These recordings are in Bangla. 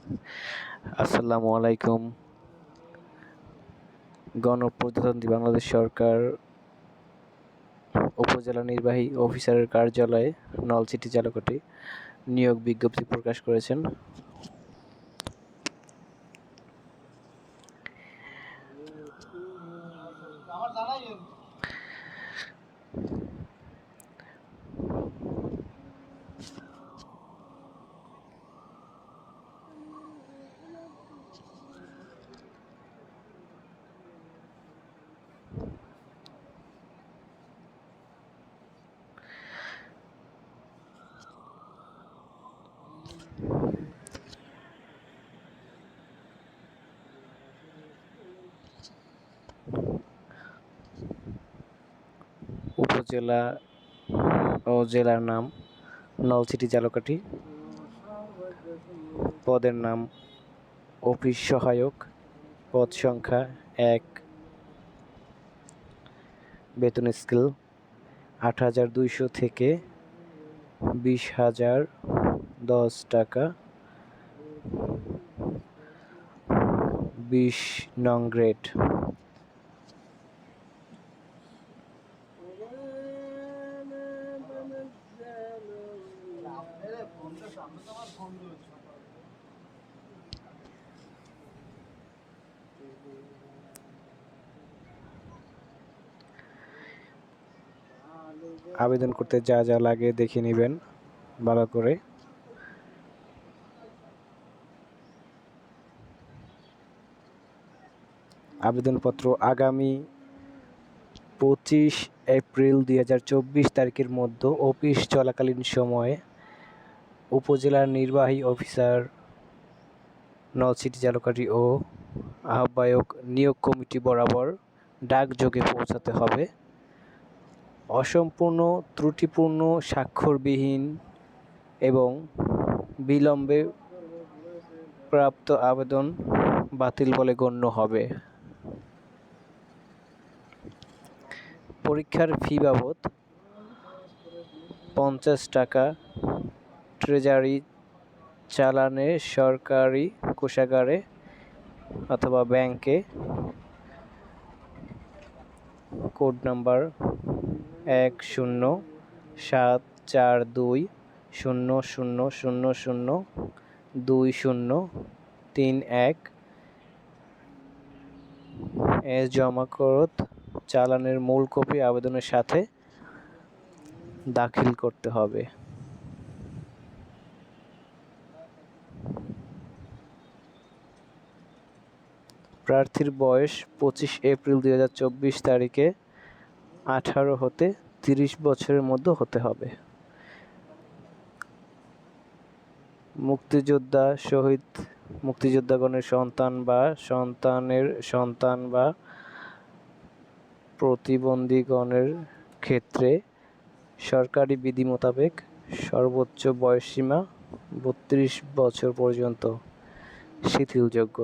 আসসালামু আলাইকুম। গণপ্রজাতন্ত্রী বাংলাদেশ সরকার উপজেলা নির্বাহী অফিসারের কার্যালয়ে নলছিটি ঝালকাঠি নিয়োগ বিজ্ঞপ্তি প্রকাশ করেছেন। উপজেলা ও জেলার নাম নলছিটি ঝালকাঠি। পদের নাম অফিস সহায়ক। পদ সংখ্যা 1। বেতন স্কেল ৮,২০০ থেকে ২০,০১০ টাকা। ২০ নং গ্রেড। আবেদন করতে যা যা লাগে দেখে নেবেন ভালো করে। আবেদনপত্র আগামী 25 এপ্রিল 2024 তারিখের মধ্যে অফিস চলাকালীন সময়ে উপজেলার নির্বাহী অফিসার নলছিটি ঝালকাঠি ও আহ্বায়ক নিয়োগ কমিটি বরাবর ডাকযোগে পৌঁছাতে হবে। অসম্পূর্ণ, ত্রুটিপূর্ণ, স্বাক্ষরবিহীন এবং বিলম্বে প্রাপ্ত আবেদন বাতিল বলে গণ্য হবে। পরীক্ষার ফি বাবদ 50 টাকা ট্রেজারি চালানে সরকারি কোষাগারে অথবা ব্যাংকে কোড নাম্বার 1074200002031 এ জমাকরত চালানের মূল কপি আবেদনের সাথে দাখিল করতে হবে। প্রার্থীর বয়স 25 এপ্রিল 2024 তারিখে 18 হতে 30 বছরের মধ্যে হতে হবে। মুক্তিযোদ্ধা, শহীদ মুক্তিযোদ্ধাগণের সন্তান বা সন্তানের সন্তান বা প্রতিবন্ধীগণের ক্ষেত্রে সরকারি বিধি মোতাবেক সর্বোচ্চ বয়সসীমা 32 বছর পর্যন্ত শিথিলযোগ্য।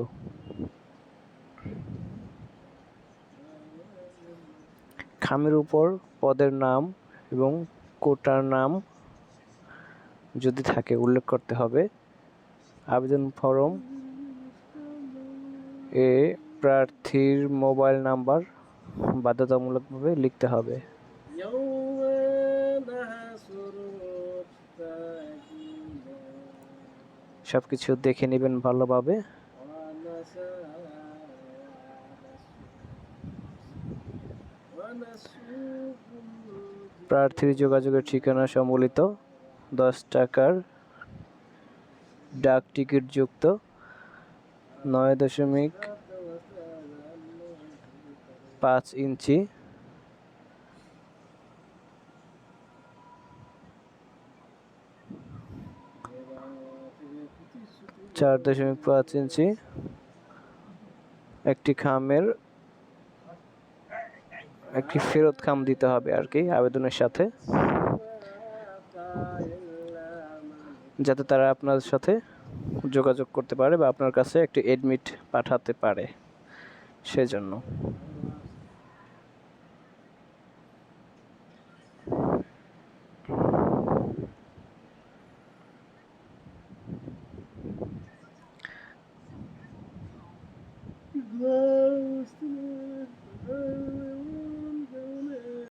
খামের উপর পদের নাম এবং কোটার নাম যদি থাকে উল্লেখ করতে হবে। আবেদন ফরম এ প্রার্থীর মোবাইল নাম্বার বাধ্যতামূলকভাবে লিখতে হবে। সবকিছু দেখে নেবেন ভালোভাবে। প্রার্থীর যোগাযোগের ঠিকানা সম্বলিত 10 টাকার ডাক টিকিট যুক্ত 9.5 ইঞ্চি একটি খামের একটি ফেরত খাম দিতে হবে আর কি আবেদনের সাথে, যাতে তারা আপনার সাথে যোগাযোগ করতে পারে বা আপনার কাছে একটি এডমিট পাঠাতে পারে সেজন্য। বুঝতে